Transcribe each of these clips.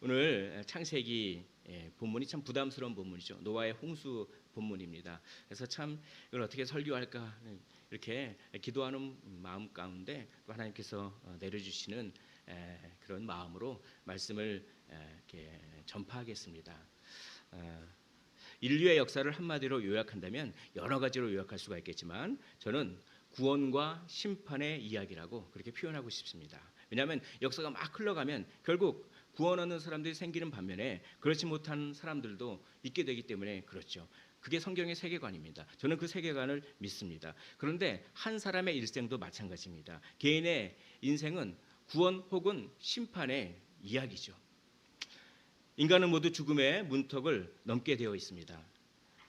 오늘 창세기 본문이 참 부담스러운 본문이죠. 노아의 홍수 본문입니다. 그래서 참 이걸 어떻게 설교할까 이렇게 기도하는 마음 가운데 또 하나님께서 내려주시는 그런 마음으로 말씀을 이렇게 전파하겠습니다. 인류의 역사를 한마디로 요약한다면 여러 가지로 요약할 수가 있겠지만 저는 구원과 심판의 이야기라고 그렇게 표현하고 싶습니다. 왜냐하면 역사가 막 흘러가면 결국 구원하는 사람들이 생기는 반면에 그렇지 못한 사람들도 있게 되기 때문에 그렇죠. 그게 성경의 세계관입니다. 저는 그 세계관을 믿습니다. 그런데 한 사람의 일생도 마찬가지입니다. 개인의 인생은 구원 혹은 심판의 이야기죠. 인간은 모두 죽음의 문턱을 넘게 되어 있습니다.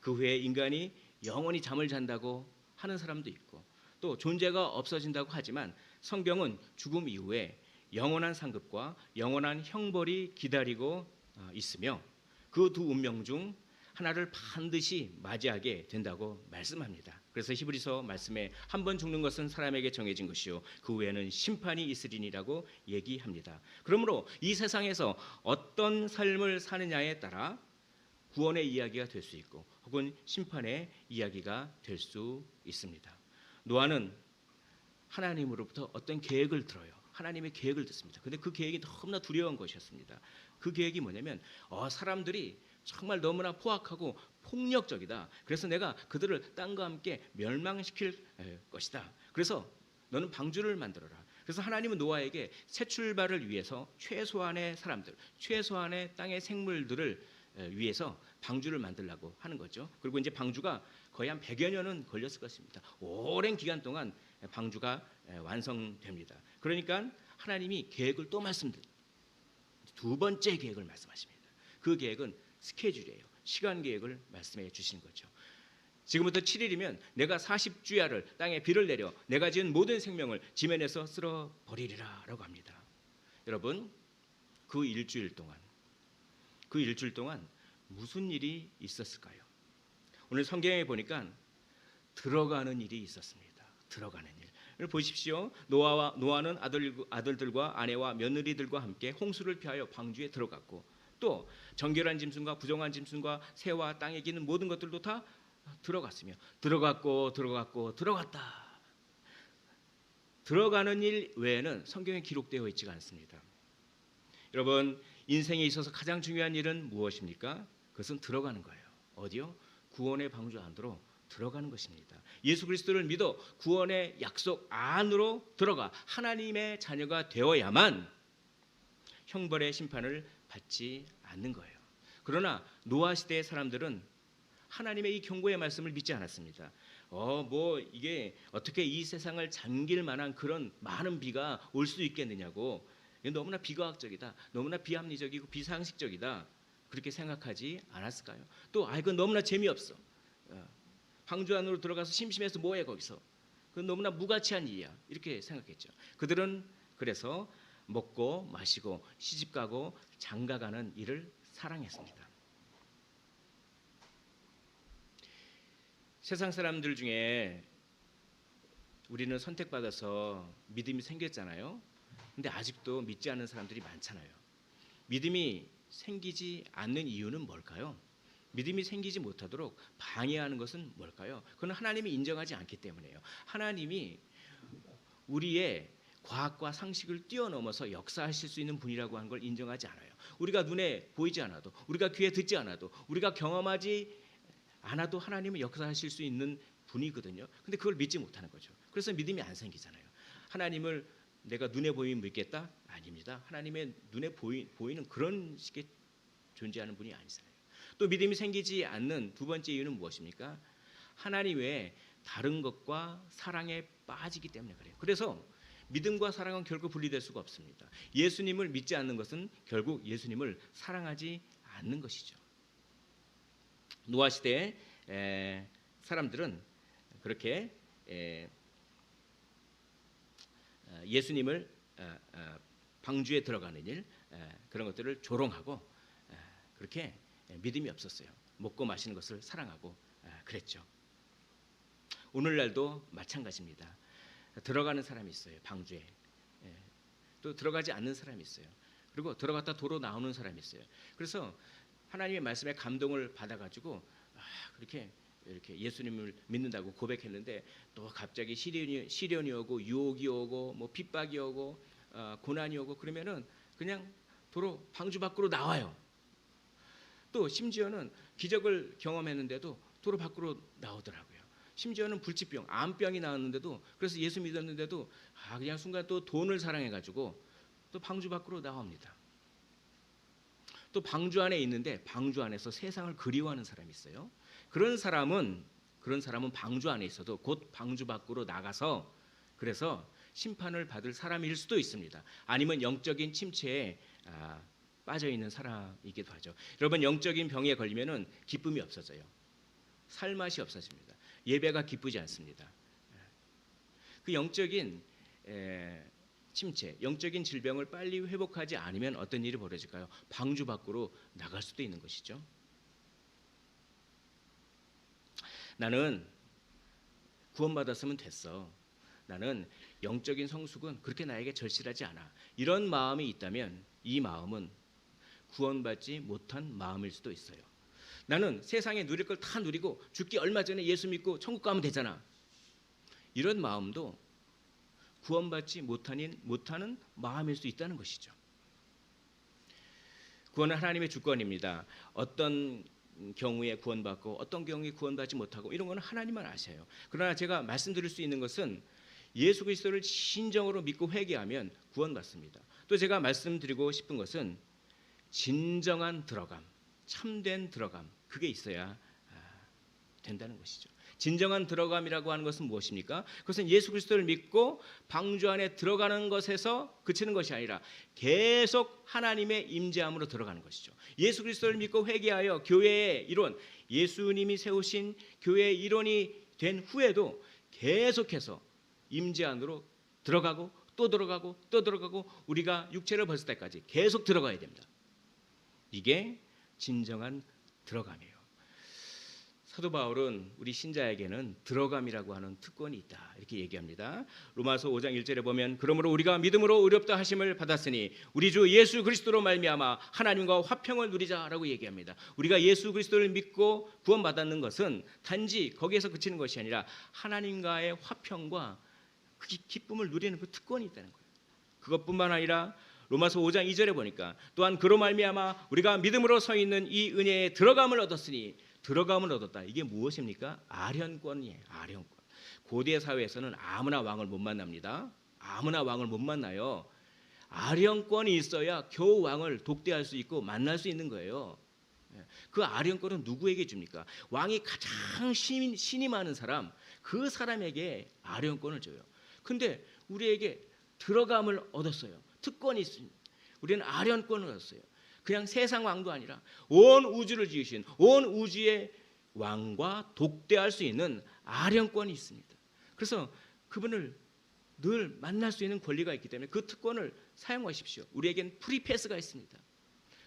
그 후에 인간이 영원히 잠을 잔다고 하는 사람도 있고 또 존재가 없어진다고 하지만 성경은 죽음 이후에 영원한 상급과 영원한 형벌이 기다리고 있으며 그 두 운명 중 하나를 반드시 맞이하게 된다고 말씀합니다. 그래서 히브리서 말씀에 한 번 죽는 것은 사람에게 정해진 것이요 그 후에는 심판이 있으리니라고 얘기합니다. 그러므로 이 세상에서 어떤 삶을 사느냐에 따라 구원의 이야기가 될 수 있고 혹은 심판의 이야기가 될 수 있습니다. 노아는 하나님으로부터 어떤 계획을 들어요. 하나님의 계획을 듣습니다. 그런데 그 계획이 너무나 두려운 것이었습니다. 그 계획이 뭐냐면 사람들이 정말 너무나 포악하고 폭력적이다. 그래서 내가 그들을 땅과 함께 멸망시킬 것이다. 그래서 너는 방주를 만들어라. 그래서 하나님은 노아에게 새 출발을 위해서 최소한의 사람들, 최소한의 땅의 생물들을 위해서 방주를 만들라고 하는 거죠. 그리고 이제 방주가 거의 한 100여 년은 걸렸을 것입니다. 오랜 기간 동안 방주가 완성됩니다. 그러니까 하나님이 계획을 또 두 번째 계획을 말씀하십니다. 그 계획은 스케줄이에요. 시간 계획을 말씀해 주시는 거죠. 지금부터 7일이면 내가 40주야를 땅에 비를 내려 내가 지은 모든 생명을 지면에서 쓸어버리리라 라고 합니다. 여러분 그 일주일 동안 무슨 일이 있었을까요? 오늘 성경에 보니까 들어가는 일이 있었습니다. 들어가는 일. 보십시오. 노아는 아들들과 아내와 며느리들과 함께 홍수를 피하여 방주에 들어갔고 또 정결한 짐승과 부정한 짐승과 새와 땅에 기는 모든 것들도 다 들어갔으며 들어갔다. 들어가는 일 외에는 성경에 기록되어 있지가 않습니다. 여러분 인생에 있어서 가장 중요한 일은 무엇입니까? 그것은 들어가는 거예요. 어디요? 구원의 방주 안으로 들어가는 것입니다. 예수 그리스도를 믿어 구원의 약속 안으로 들어가 하나님의 자녀가 되어야만 형벌의 심판을 받지 않는 거예요. 그러나 노아 시대의 사람들은 하나님의 이 경고의 말씀을 믿지 않았습니다. 이게 어떻게 이 세상을 잠길 만한 그런 많은 비가 올 수 있겠느냐고 너무나 비과학적이다. 너무나 비합리적이고 비상식적이다. 그렇게 생각하지 않았을까요? 또 이건 너무나 재미없어. 방주 안으로 들어가서 심심해서 뭐해 거기서. 그건 너무나 무가치한 일이야. 이렇게 생각했죠. 그들은 그래서 먹고 마시고 시집가고 장가가는 일을 사랑했습니다. 세상 사람들 중에 우리는 선택받아서 믿음이 생겼잖아요. 근데 아직도 믿지 않는 사람들이 많잖아요. 믿음이 생기지 않는 이유는 뭘까요? 믿음이 생기지 못하도록 방해하는 것은 뭘까요? 그건 하나님이 인정하지 않기 때문이에요. 하나님이 우리의 과학과 상식을 뛰어넘어서 역사하실 수 있는 분이라고 하는 걸 인정하지 않아요. 우리가 눈에 보이지 않아도, 우리가 귀에 듣지 않아도, 우리가 경험하지 않아도 하나님은 역사하실 수 있는 분이거든요. 근데 그걸 믿지 못하는 거죠. 그래서 믿음이 안 생기잖아요. 하나님을 내가 눈에 보이면 믿겠다? 아닙니다. 하나님의 눈에 보이는 그런 식의 존재하는 분이 아니잖아요. 또 믿음이 생기지 않는 두 번째 이유는 무엇입니까? 하나님 외에 다른 것과 사랑에 빠지기 때문에 그래요. 그래서 믿음과 사랑은 결국 분리될 수가 없습니다. 예수님을 믿지 않는 것은 결국 예수님을 사랑하지 않는 것이죠. 노아 시대의 사람들은 그렇게 예수님을 방주에 들어가는 일 그런 것들을 조롱하고 그렇게 믿음이 없었어요. 먹고 마시는 것을 사랑하고 그랬죠. 오늘날도 마찬가지입니다. 들어가는 사람이 있어요. 방주에. 또 들어가지 않는 사람이 있어요. 그리고 들어갔다 도로 나오는 사람이 있어요. 그래서 하나님의 말씀에 감동을 받아가지고 그렇게 이렇게 예수님을 믿는다고 고백했는데 또 갑자기 시련이 오고 유혹이 오고 뭐 핍박이 오고 고난이 오고 그러면은 그냥 도로 방주 밖으로 나와요. 또 심지어는 기적을 경험했는데도 도로 밖으로 나오더라고요. 심지어는 불치병, 암병이 나왔는데도 그래서 예수 믿었는데도 그냥 순간 또 돈을 사랑해가지고 또 방주 밖으로 나옵니다. 또 방주 안에 있는데 방주 안에서 세상을 그리워하는 사람이 있어요. 그런 사람은 방주 안에 있어도 곧 방주 밖으로 나가서 그래서 심판을 받을 사람일 수도 있습니다. 아니면 영적인 침체에 빠져 있는 사람이기도 하죠. 여러분 영적인 병에 걸리면은 기쁨이 없어져요. 살맛이 없어집니다. 예배가 기쁘지 않습니다. 그 영적인 침체, 영적인 질병을 빨리 회복하지 않으면 어떤 일이 벌어질까요? 방주 밖으로 나갈 수도 있는 것이죠. 나는 구원받았으면 됐어. 나는 영적인 성숙은 그렇게 나에게 절실하지 않아. 이런 마음이 있다면 이 마음은 구원받지 못한 마음일 수도 있어요. 나는 세상에 누릴 걸 다 누리고 죽기 얼마 전에 예수 믿고 천국 가면 되잖아. 이런 마음도 구원받지 못하는 마음일 수 있다는 것이죠. 구원은 하나님의 주권입니다. 어떤 경우에 구원받고 어떤 경우에 구원받지 못하고 이런 거는 하나님만 아셔요. 그러나 제가 말씀드릴 수 있는 것은 예수 그리스도를 진정으로 믿고 회개하면 구원받습니다. 또 제가 말씀드리고 싶은 것은 진정한 들어감, 참된 들어감, 그게 있어야 된다는 것이죠. 진정한 들어감이라고 하는 것은 무엇입니까? 그것은 예수 그리스도를 믿고 방주 안에 들어가는 것에서 그치는 것이 아니라 계속 하나님의 임재함으로 들어가는 것이죠. 예수 그리스도를 믿고 회개하여 교회의 일원, 예수님이 세우신 교회의 일원이 된 후에도 계속해서 임재 안으로 들어가고 또 들어가고 또 들어가고 우리가 육체를 벗을 때까지 계속 들어가야 됩니다. 이게 진정한 들어감이에요. 사도 바울은 우리 신자에게는 들어감이라고 하는 특권이 있다 이렇게 얘기합니다. 로마서 5장 1절에 보면 그러므로 우리가 믿음으로 의롭다 하심을 받았으니 우리 주 예수 그리스도로 말미암아 하나님과 화평을 누리자라고 얘기합니다. 우리가 예수 그리스도를 믿고 구원받았는 것은 단지 거기에서 그치는 것이 아니라 하나님과의 화평과 그 기쁨을 누리는 그 특권이 있다는 거예요. 그것뿐만 아니라 로마서 5장 2절에 보니까 또한 그로 말미암아 우리가 믿음으로 서 있는 이 은혜에 들어감을 얻었으니 들어감을 얻었다. 이게 무엇입니까? 아련권이에요. 아련권. 고대 사회에서는 아무나 왕을 못 만납니다. 아무나 왕을 못 만나요. 아련권이 있어야 겨우 왕을 독대할 수 있고 만날 수 있는 거예요. 그 아련권은 누구에게 줍니까? 왕이 가장 신이 많은 사람, 그 사람에게 아련권을 줘요. 근데 우리에게 들어감을 얻었어요. 특권이 있습니다. 우리는 아련권을 얻었어요. 그냥 세상 왕도 아니라 온 우주를 지으신 온 우주의 왕과 독대할 수 있는 아련권이 있습니다. 그래서 그분을 늘 만날 수 있는 권리가 있기 때문에 그 특권을 사용하십시오. 우리에겐 프리패스가 있습니다.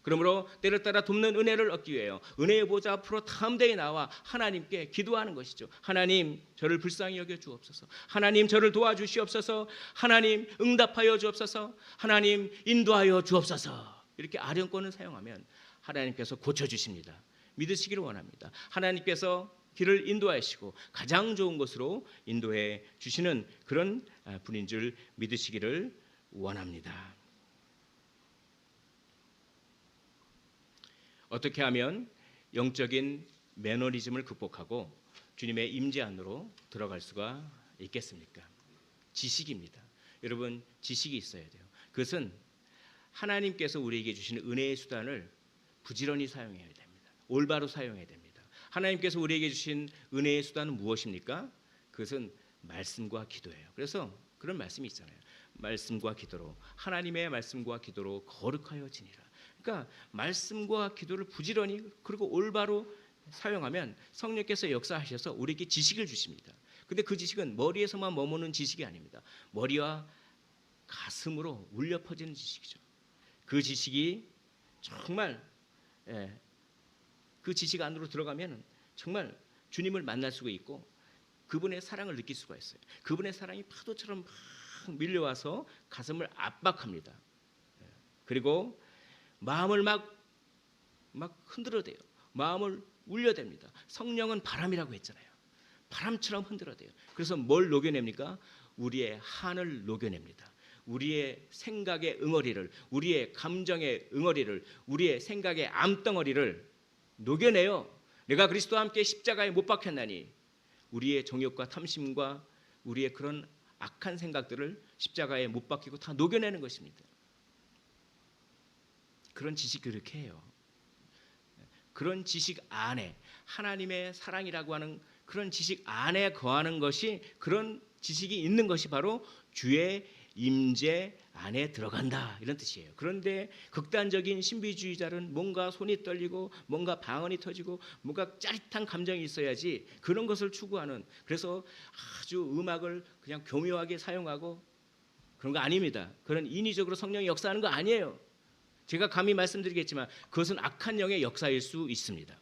그러므로 때를 따라 돕는 은혜를 얻기 위하여 은혜의 보좌 앞으로 담대히 나와 하나님께 기도하는 것이죠. 하나님 저를 불쌍히 여겨 주옵소서. 하나님 저를 도와주시옵소서. 하나님 응답하여 주옵소서. 하나님 인도하여 주옵소서. 이렇게 아련권을 사용하면 하나님께서 고쳐주십니다. 믿으시기를 원합니다. 하나님께서 길을 인도하시고 가장 좋은 곳으로 인도해 주시는 그런 분인 줄 믿으시기를 원합니다. 어떻게 하면 영적인 매너리즘을 극복하고 주님의 임재 안으로 들어갈 수가 있겠습니까? 지식입니다. 여러분 지식이 있어야 돼요. 그것은 하나님께서 우리에게 주시는 은혜의 수단을 부지런히 사용해야 됩니다. 올바로 사용해야 됩니다. 하나님께서 우리에게 주신 은혜의 수단은 무엇입니까? 그것은 말씀과 기도예요. 그래서 그런 말씀이 있잖아요. 말씀과 기도로 하나님의 말씀과 기도로 거룩하여 지니라. 그러니까 말씀과 기도를 부지런히 그리고 올바로 사용하면 성령께서 역사하셔서 우리에게 지식을 주십니다. 근데 그 지식은 머리에서만 머무는 지식이 아닙니다. 머리와 가슴으로 울려 퍼지는 지식이죠. 그 지식이 정말 그 지식 안으로 들어가면 정말 주님을 만날 수가 있고 그분의 사랑을 느낄 수가 있어요. 그분의 사랑이 파도처럼 막 밀려와서 가슴을 압박합니다. 그리고 마음을 막 흔들어대요. 마음을 울려댑니다. 성령은 바람이라고 했잖아요. 바람처럼 흔들어대요. 그래서 뭘 녹여냅니까? 우리의 한을 녹여냅니다. 우리의 생각의 응어리를, 우리의 감정의 응어리를, 우리의 생각의 암덩어리를 녹여내요. 내가 그리스도와 함께 십자가에 못 박혔나니 우리의 정욕과 탐심과 우리의 그런 악한 생각들을 십자가에 못 박히고 다 녹여내는 것입니다. 그런 지식이 그렇게 해요. 그런 지식 안에 하나님의 사랑이라고 하는 그런 지식 안에 거하는 것이, 그런 지식이 있는 것이 바로 주의 임재 안에 들어간다, 이런 뜻이에요. 그런데 극단적인 신비주의자는 뭔가 손이 떨리고 뭔가 방언이 터지고 뭔가 짜릿한 감정이 있어야지 그런 것을 추구하는, 그래서 아주 음악을 그냥 교묘하게 사용하고 그런 거 아닙니다. 그런 인위적으로 성령이 역사하는 거 아니에요. 제가 감히 말씀드리겠지만 그것은 악한 영의 역사일 수 있습니다.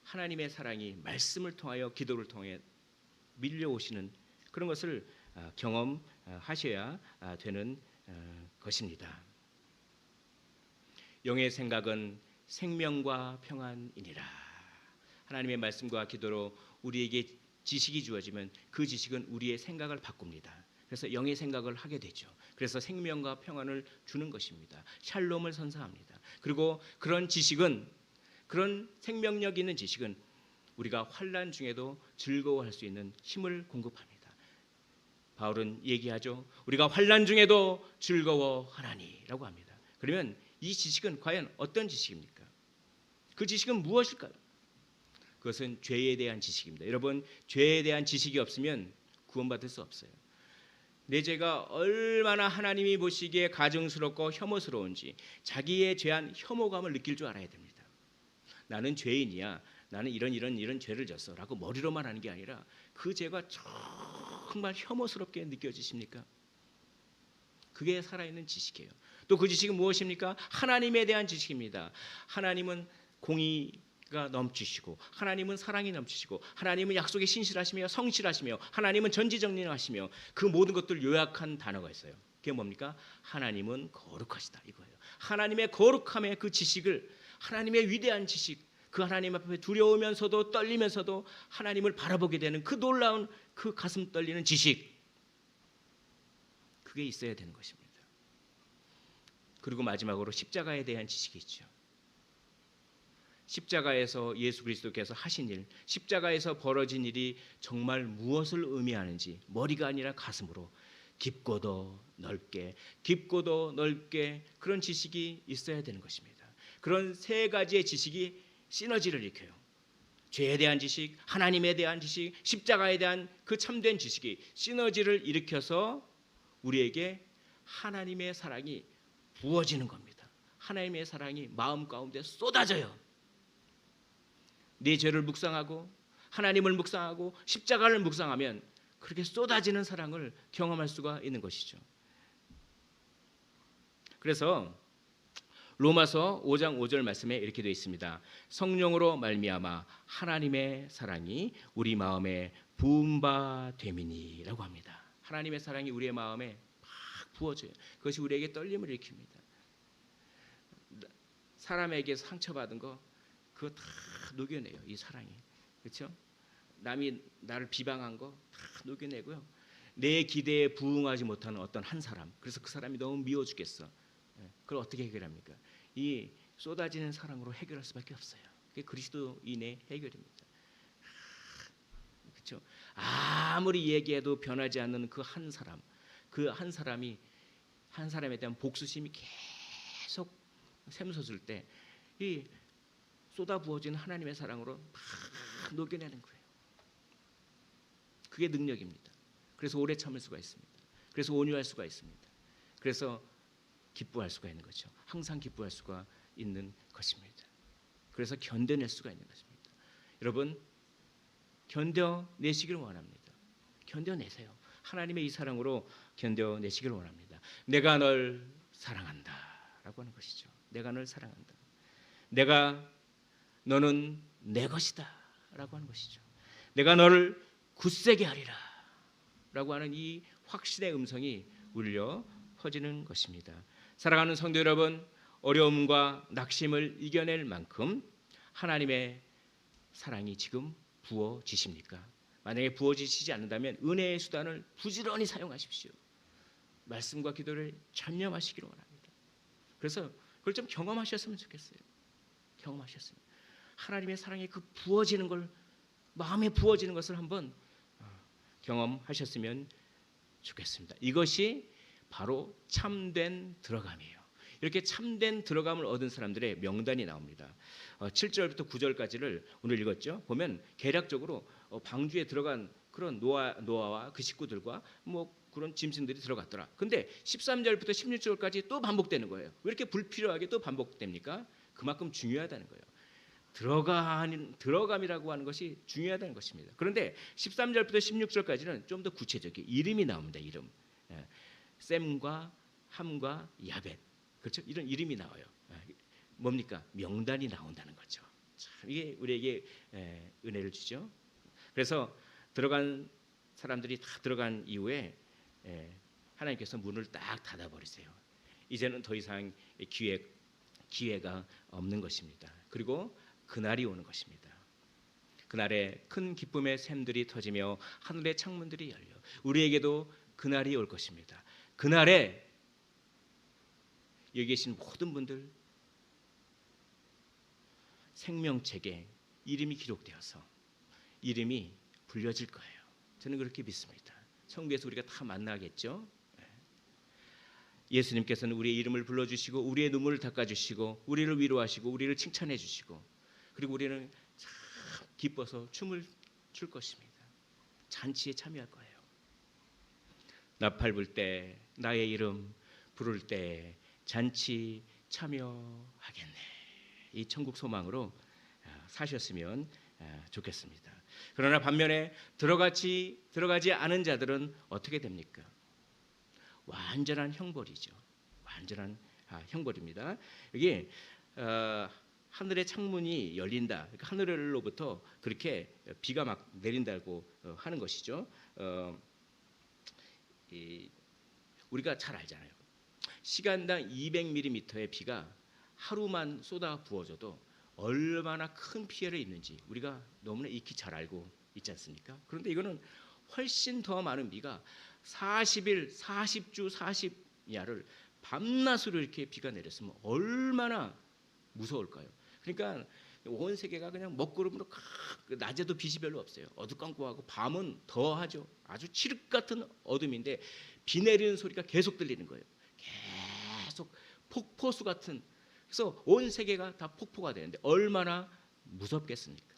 하나님의 사랑이 말씀을 통하여 기도를 통해 밀려오시는 그런 것을 경험하셔야 되는 것입니다. 영의 생각은 생명과 평안이니라. 하나님의 말씀과 기도로 우리에게 지식이 주어지면 그 지식은 우리의 생각을 바꿉니다. 그래서 영의 생각을 하게 되죠. 그래서 생명과 평안을 주는 것입니다. 샬롬을 선사합니다. 그리고 그런 지식은, 그런 생명력 있는 지식은 우리가 환난 중에도 즐거워할 수 있는 힘을 공급합니다. 바울은 얘기하죠. 우리가 환난 중에도 즐거워하나니라고 합니다. 그러면 이 지식은 과연 어떤 지식입니까? 그 지식은 무엇일까요? 그것은 죄에 대한 지식입니다. 여러분, 죄에 대한 지식이 없으면 구원받을 수 없어요. 내 죄가 얼마나 하나님이 보시기에 가증스럽고 혐오스러운지 자기에 대한 혐오감을 느낄 줄 알아야 됩니다. 나는 죄인이야, 나는 이런 죄를 졌어 라고 머리로만 하는 게 아니라 그 죄가 정말 혐오스럽게 느껴지십니까? 그게 살아있는 지식이에요. 또 그 지식은 무엇입니까? 하나님에 대한 지식입니다. 하나님은 공의가 넘치시고, 하나님은 사랑이 넘치시고, 하나님은 약속에 신실하시며 성실하시며, 하나님은 전지전능하시며, 그 모든 것들 요약한 단어가 있어요. 그게 뭡니까? 하나님은 거룩하시다, 이거예요. 하나님의 거룩함의 그 지식을, 하나님의 위대한 지식, 그 하나님 앞에 두려우면서도 떨리면서도 하나님을 바라보게 되는 그 놀라운, 그 가슴 떨리는 지식, 그게 있어야 되는 것입니다. 그리고 마지막으로 십자가에 대한 지식이 있죠. 십자가에서 예수 그리스도께서 하신 일, 십자가에서 벌어진 일이 정말 무엇을 의미하는지 머리가 아니라 가슴으로 깊고도 넓게 그런 지식이 있어야 되는 것입니다. 그런 세 가지의 지식이 시너지를 일으켜요. 죄에 대한 지식, 하나님에 대한 지식, 십자가에 대한 그 참된 지식이 시너지를 일으켜서 우리에게 하나님의 사랑이 부어지는 겁니다. 하나님의 사랑이 마음 가운데 쏟아져요. 내 죄를 묵상하고 하나님을 묵상하고 십자가를 묵상하면 그렇게 쏟아지는 사랑을 경험할 수가 있는 것이죠. 그래서 로마서 5장 5절 말씀에 이렇게 되어 있습니다. 성령으로 말미암아 하나님의 사랑이 우리 마음에 부은 바 됨이니라고 합니다. 하나님의 사랑이 우리의 마음에 막 부어져요. 그것이 우리에게 떨림을 일으킵니다. 사람에게 상처받은 거 그거 다 녹여내요. 이 사랑이. 그렇죠? 남이 나를 비방한 거 다 녹여내고요. 내 기대에 부응하지 못하는 어떤 한 사람, 그래서 그 사람이 너무 미워 죽겠어. 그걸 어떻게 해결합니까? 이 쏟아지는 사랑으로 해결할 수밖에 없어요. 그게 그리스도인의 해결입니다. 그렇죠? 아무리 얘기해도 변하지 않는 그 한 사람, 그 한 사람이 한 사람에 대한 복수심이 계속 샘솟을 때 이 쏟아부어진 하나님의 사랑으로 막 녹여내는 거예요. 그게 능력입니다. 그래서 오래 참을 수가 있습니다. 그래서 온유할 수가 있습니다. 그래서 기뻐할 수가 있는 거죠. 항상 기뻐할 수가 있는 것입니다. 그래서 견뎌낼 수가 있는 것입니다. 여러분, 견뎌내시기를 원합니다. 견뎌내세요. 하나님의 이 사랑으로 견뎌내시기를 원합니다. 내가 널 사랑한다 라고 하는 것이죠. 내가 널 사랑한다. 너는 내 것이다 라고 하는 것이죠. 내가 너를 굳세게 하리라 라고 하는 이 확신의 음성이 울려 퍼지는 것입니다. 사랑하는 성도 여러분, 어려움과 낙심을 이겨낼 만큼 하나님의 사랑이 지금 부어지십니까? 만약에 부어지시지 않는다면 은혜의 수단을 부지런히 사용하십시오. 말씀과 기도를 전념하시기를 원합니다. 그래서 그걸 좀 경험하셨으면 좋겠어요. 경험하셨으면 하나님의 사랑이 그 부어지는 걸, 마음에 부어지는 것을 한번 경험하셨으면 좋겠습니다. 이것이 바로 참된 들어감이에요. 이렇게 참된 들어감을 얻은 사람들의 명단이 나옵니다. 7절부터 9절까지를 오늘 읽었죠. 보면 계략적으로 방주에 들어간 그런 노아와 그 식구들과 뭐 그런 짐승들이 들어갔더라. 근데 13절부터 16절까지 또 반복되는 거예요. 왜 이렇게 불필요하게 또 반복됩니까? 그만큼 중요하다는 거예요. 들어감이라고 하는 것이 중요하다는 것입니다. 그런데 13절부터 16절까지는 좀 더 구체적인 이름이 나옵니다. 이름. 셈과 함과 야벳. 그렇죠? 이런 이름이 나와요. 뭡니까? 명단이 나온다는 거죠. 참 이게 우리에게 은혜를 주죠. 그래서 들어간 사람들이 다 들어간 이후에 하나님께서 문을 딱 닫아 버리세요. 이제는 더 이상 기회가 없는 것입니다. 그리고 그날이 오는 것입니다. 그날에 큰 기쁨의 샘들이 터지며 하늘의 창문들이 열려 우리에게도 그날이 올 것입니다. 그날에 여기 계신 모든 분들 생명책에 이름이 기록되어서 이름이 불려질 거예요. 저는 그렇게 믿습니다. 천국에서 우리가 다 만나겠죠. 예수님께서는 우리의 이름을 불러주시고 우리의 눈물을 닦아주시고 우리를 위로하시고 우리를 칭찬해 주시고 그리고 우리는 참 기뻐서 춤을 출 것입니다. 잔치에 참여할 거예요. 나팔 불 때 나의 이름 부를 때 잔치 참여하겠네. 이 천국 소망으로 사셨으면 좋겠습니다. 그러나 반면에 들어가지 않은 자들은 어떻게 됩니까? 완전한 형벌이죠. 완전한 형벌입니다. 여기 하늘의 창문이 열린다. 그러니까 하늘로부터 그렇게 비가 막 내린다고 하는 것이죠. 우리가 잘 알잖아요. 시간당 200mm의 비가 하루만 쏟아 부어져도 얼마나 큰 피해를 입는지 우리가 너무나 익히 잘 알고 있지 않습니까? 그런데 이거는 훨씬 더 많은 비가 40일, 40주, 40야를 밤낮으로 이렇게 비가 내렸으면 얼마나 무서울까요? 그러니까 온 세계가 그냥 먹구름으로 낮에도 빛이 별로 없어요. 어두컴컴하고 밤은 더하죠. 아주 칠흑 같은 어둠인데 비 내리는 소리가 계속 들리는 거예요. 계속 폭포수 같은. 그래서 온 세계가 다 폭포가 되는데 얼마나 무섭겠습니까?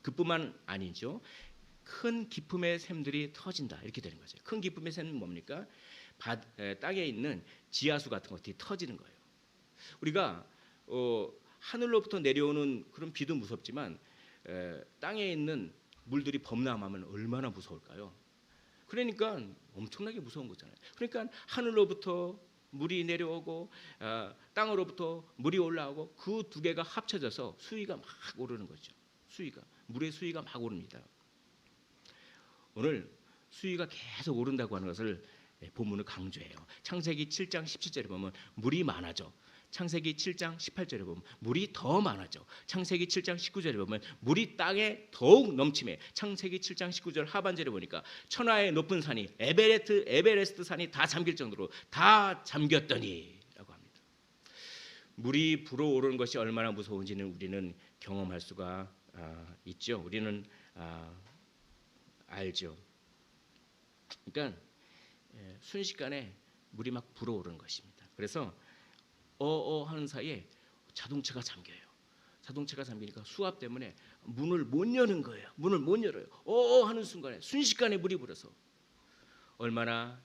그뿐만 아니죠. 큰 기쁨의 샘들이 터진다 이렇게 되는 거죠. 큰 기쁨의 샘은 뭡니까? 땅에 있는 지하수 같은 것들이 터지는 거예요. 우리가 하늘로부터 내려오는 그런 비도 무섭지만 땅에 있는 물들이 범람하면 얼마나 무서울까요? 그러니까 엄청나게 무서운 거잖아요. 그러니까 하늘로부터 물이 내려오고 땅으로부터 물이 올라오고 그 두 개가 합쳐져서 수위가 막 오르는 거죠. 물의 수위가 막 오릅니다. 오늘 수위가 계속 오른다고 하는 것을 본문은 강조해요. 창세기 7장 17절에 보면 물이 많아져. 창세기 7장 18절에 보면 물이 더 많아져. 창세기 7장 19절에 보면 물이 땅에 더욱 넘침해. 창세기 7장 19절 하반절에 보니까 천하의 높은 산이 에베레스트 산이 다 잠길 정도로 다 잠겼더니라고 합니다. 물이 불어오르는 것이 얼마나 무서운지는 우리는 경험할 수가 있죠. 우리는 알죠. 그러니까 순식간에 물이 막 불어오르는 것입니다. 그래서 하는 사이에 자동차가 잠겨요. 자동차가 잠기니까 수압 때문에 문을 못 여는 거예요. 문을 못 열어요. 하는 순간에 순식간에 물이 불어서 얼마나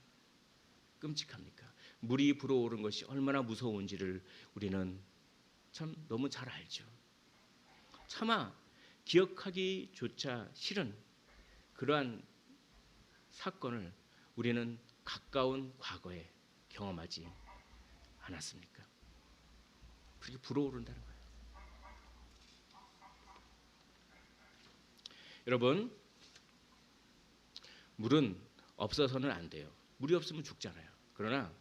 끔찍합니까? 물이 불어오른 것이 얼마나 무서운지를 우리는 참 너무 잘 알죠. 차마 기억하기조차 싫은 그러한 사건을 우리는 가까운 과거에 경험하지 않았습니까? 그렇게 불어오른다는 거예요. 여러분, 물은 없어서는 안 돼요. 물이 없으면 죽잖아요. 그러나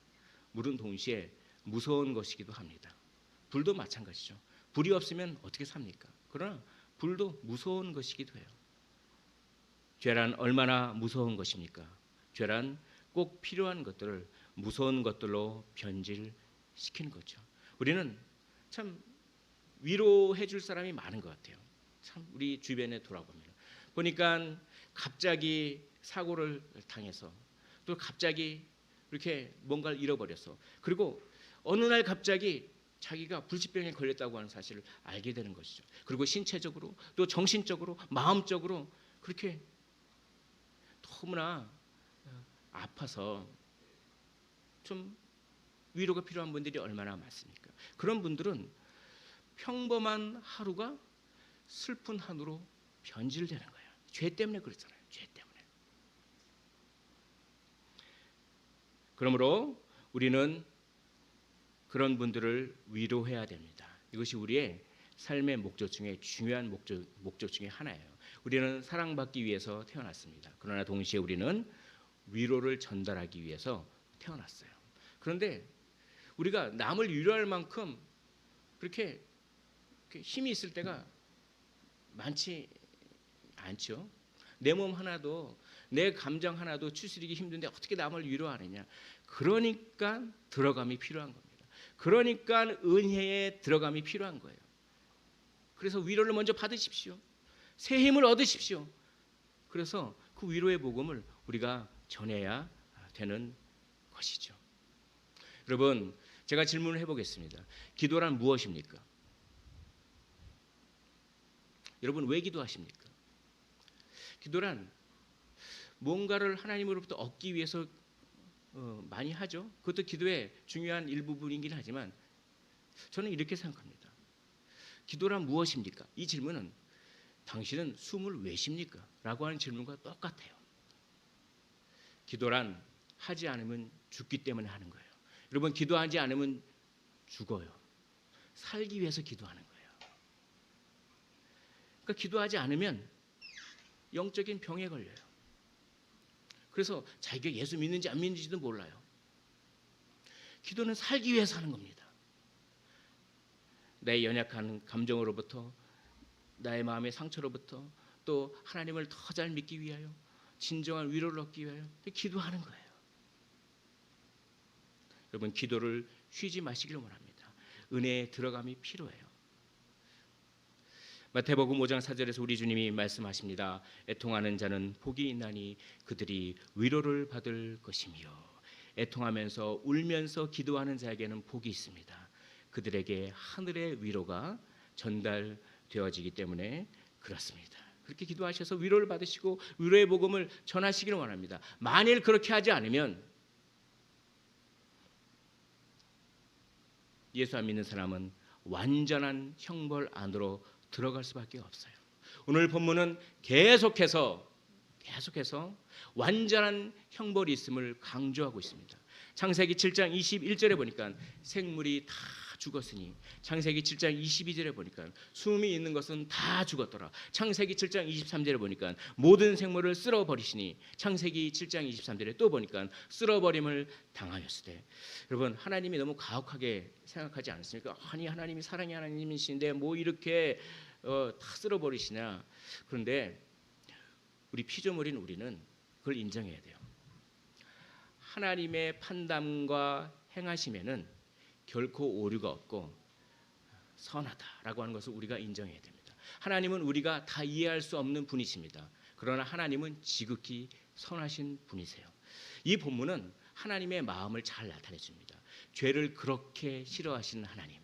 물은 동시에 무서운 것이기도 합니다. 불도 마찬가지죠. 불이 없으면 어떻게 삽니까? 그러나 불도 무서운 것이기도 해요. 죄란 얼마나 무서운 것입니까? 죄란 꼭 필요한 것들을 무서운 것들로 변질시키는 거죠. 우리는 참 위로해 줄 사람이 많은 것 같아요. 참 우리 주변에 돌아보면 보니까 갑자기 사고를 당해서 또 갑자기 이렇게 뭔가를 잃어버려서 그리고 어느 날 갑자기 자기가 불치병에 걸렸다고 하는 사실을 알게 되는 것이죠. 그리고 신체적으로 또 정신적으로 마음적으로 그렇게 너무나 아파서 좀 위로가 필요한 분들이 얼마나 많습니까? 그런 분들은 평범한 하루가 슬픈 한으로 변질되는 거예요. 죄 때문에 그렇잖아요. 죄 때문에. 그러므로 우리는 그런 분들을 위로해야 됩니다. 이것이 우리의 삶의 목적 중에 중요한 목적 중에 하나예요. 우리는 사랑받기 위해서 태어났습니다. 그러나 동시에 우리는 위로를 전달하기 위해서 태어났어요. 그런데 우리가 남을 위로할 만큼 그렇게 힘이 있을 때가 많지 않죠. 내 몸 하나도 내 감정 하나도 추스리기 힘든데 어떻게 남을 위로하느냐. 그러니까 들어감이 필요한 겁니다. 그러니까 은혜의 들어감이 필요한 거예요. 그래서 위로를 먼저 받으십시오. 새 힘을 얻으십시오. 그래서 그 위로의 복음을 우리가 전해야 되는 것이죠. 여러분, 제가 질문을 해보겠습니다. 기도란 무엇입니까? 여러분 왜 기도하십니까? 기도란 뭔가를 하나님으로부터 얻기 위해서 많이 하죠. 그것도 기도의 중요한 일부분이긴 하지만 저는 이렇게 생각합니다. 기도란 무엇입니까? 이 질문은 당신은 숨을 왜 쉽니까? 라고 하는 질문과 똑같아요. 기도란 하지 않으면 죽기 때문에 하는 거예요. 여러분 기도하지 않으면 죽어요. 살기 위해서 기도하는 거예요. 그러니까 기도하지 않으면 영적인 병에 걸려요. 그래서 자기가 예수 믿는지 안 믿는지도 몰라요. 기도는 살기 위해서 하는 겁니다. 내 연약한 감정으로부터 나의 마음의 상처로부터 또 하나님을 더 잘 믿기 위하여 진정한 위로를 얻기 위하여 기도하는 거예요. 여러분 기도를 쉬지 마시기를 원합니다. 은혜의 들어감이 필요해요. 마태복음 5장 4절에서 우리 주님이 말씀하십니다. 애통하는 자는 복이 있나니 그들이 위로를 받을 것이며 애통하면서 울면서 기도하는 자에게는 복이 있습니다. 그들에게 하늘의 위로가 전달되어지기 때문에 그렇습니다. 그렇게 기도하셔서 위로를 받으시고 위로의 복음을 전하시기를 원합니다. 만일 그렇게 하지 않으면 예수 안 믿는 사람은 완전한 형벌 안으로 들어갈 수밖에 없어요. 오늘 본문은 계속해서 완전한 형벌이 있음을 강조하고 있습니다. 창세기 7장 21절에 보니까 생물이 다 죽었으니 창세기 7장 22절에 보니까 숨이 있는 것은 다 죽었더라. 창세기 7장 23절에 보니까 모든 생물을 쓸어버리시니 창세기 7장 23절에 또 보니까 쓸어버림을 당하였으되 여러분 하나님이 너무 가혹하게 생각하지 않습니까? 아니 하나님이 사랑의 하나님이신데 뭐 이렇게 다 쓸어버리시냐. 그런데 우리 피조물인 우리는 그걸 인정해야 돼요. 하나님의 판단과 행하심에는 결코 오류가 없고 선하다라고 하는 것을 우리가 인정해야 됩니다. 하나님은 우리가 다 이해할 수 없는 분이십니다. 그러나 하나님은 지극히 선하신 분이세요. 이 본문은 하나님의 마음을 잘 나타내 줍니다. 죄를 그렇게 싫어하시는 하나님,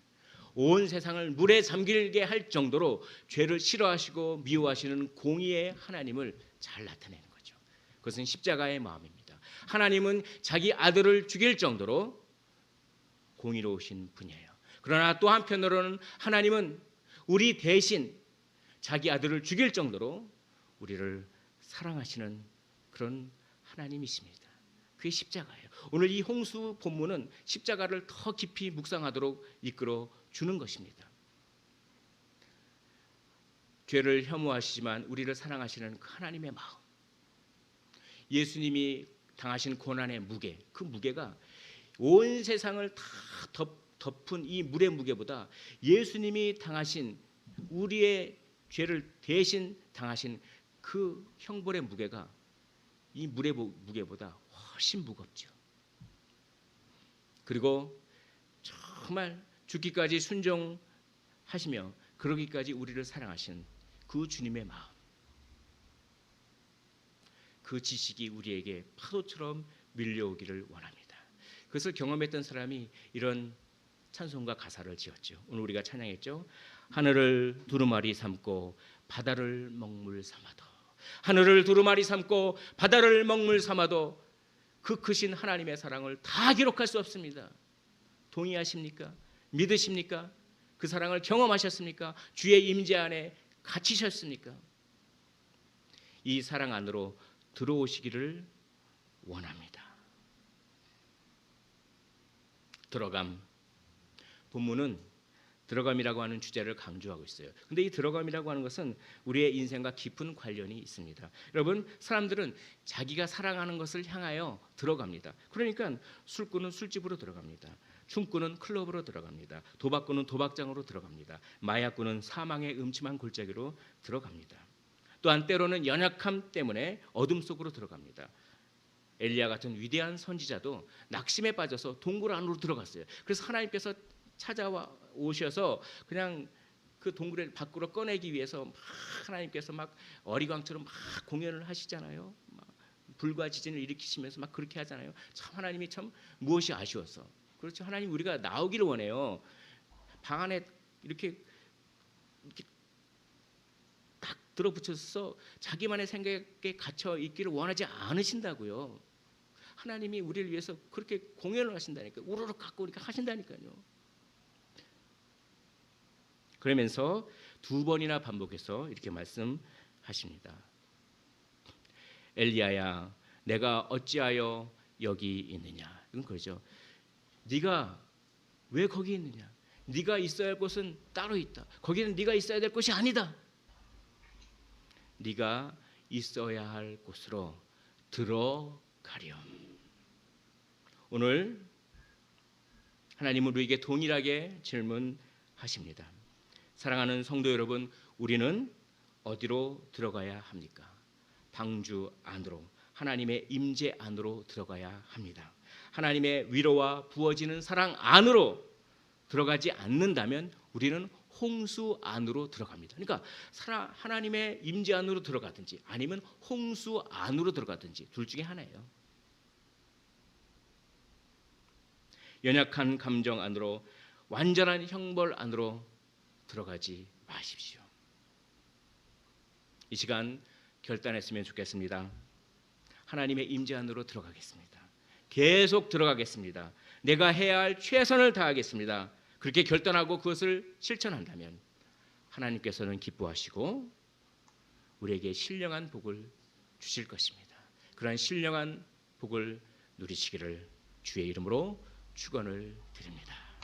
온 세상을 물에 잠기게 할 정도로 죄를 싫어하시고 미워하시는 공의의 하나님을 잘 나타내는 거죠. 그것은 십자가의 마음입니다. 하나님은 자기 아들을 죽일 정도로 공의로우신 분이에요. 그러나 또 한편으로는 하나님은 우리 대신 자기 아들을 죽일 정도로 우리를 사랑하시는 그런 하나님이십니다. 그게 십자가예요. 오늘 이 홍수 본문은 십자가를 더 깊이 묵상하도록 이끌어 주는 것입니다. 죄를 혐오하시지만 우리를 사랑하시는 그 하나님의 마음, 예수님이 당하신 고난의 무게, 그 무게가 온 세상을 다 덮은 이 물의 무게보다 예수님이 당하신 우리의 죄를 대신 당하신 그 형벌의 무게가 이 물의 무게보다 훨씬 무겁죠. 그리고 정말 죽기까지 순종하시며 그러기까지 우리를 사랑하신 그 주님의 마음, 그 지식이 우리에게 파도처럼 밀려오기를 원합니다. 그것을 경험했던 사람이 이런 찬송가 가사를 지었죠. 오늘 우리가 찬양했죠. 하늘을 두루마리 삼고 바다를 먹물 삼아도, 하늘을 두루마리 삼고 바다를 먹물 삼아도 그 크신 하나님의 사랑을 다 기록할 수 없습니다. 동의하십니까? 믿으십니까? 그 사랑을 경험하셨습니까? 주의 임재 안에 갇히셨습니까? 이 사랑 안으로 들어오시기를 원합니다. 들어감. 본문은 들어감이라고 하는 주제를 강조하고 있어요. 근데 이 들어감이라고 하는 것은 우리의 인생과 깊은 관련이 있습니다. 여러분, 사람들은 자기가 사랑하는 것을 향하여 들어갑니다. 그러니까 술꾼은 술집으로 들어갑니다. 춤꾼은 클럽으로 들어갑니다. 도박꾼은 도박장으로 들어갑니다. 마약꾼은 사망의 음침한 골짜기로 들어갑니다. 또한 때로는 연약함 때문에 어둠 속으로 들어갑니다. 엘리야 같은 위대한 선지자도 낙심에 빠져서 동굴 안으로 들어갔어요. 그래서 하나님께서 찾아와 오셔서 그냥 그 동굴을 밖으로 꺼내기 위해서 막 하나님께서 막 어리광처럼 막 공연을 하시잖아요. 막 불과 지진을 일으키시면서 막 그렇게 하잖아요. 참 하나님이 참 무엇이 아쉬워서. 그렇죠. 하나님 우리가 나오기를 원해요. 방 안에 이렇게 딱 들어붙여서 자기만의 생각에 갇혀 있기를 원하지 않으신다고요. 하나님이 우리를 위해서 그렇게 공연을 하신다니까요. 우르르 갖고 이렇게 하신다니까요. 그러면서 두 번이나 반복해서 이렇게 말씀하십니다. 엘리야야, 내가 어찌하여 여기 있느냐. 이건 그러죠. 네가 왜 거기 있느냐? 네가 있어야 할 곳은 따로 있다. 거기는 네가 있어야 될 곳이 아니다. 네가 있어야 할 곳으로 들어가렴. 오늘 하나님은 우리에게 동일하게 질문하십니다. 사랑하는 성도 여러분, 우리는 어디로 들어가야 합니까? 방주 안으로, 하나님의 임재 안으로 들어가야 합니다. 하나님의 위로와 부어지는 사랑 안으로 들어가지 않는다면 우리는 홍수 안으로 들어갑니다. 그러니까 하나님의 임재 안으로 들어가든지 아니면 홍수 안으로 들어가든지 둘 중에 하나예요. 연약한 감정 안으로, 완전한 형벌 안으로 들어가지 마십시오. 이 시간 결단했으면 좋겠습니다. 하나님의 임재 안으로 들어가겠습니다. 계속 들어가겠습니다. 내가 해야 할 최선을 다하겠습니다. 그렇게 결단하고 그것을 실천한다면 하나님께서는 기뻐하시고 우리에게 신령한 복을 주실 것입니다. 그러한 신령한 복을 누리시기를 주의 이름으로 축원을 드립니다.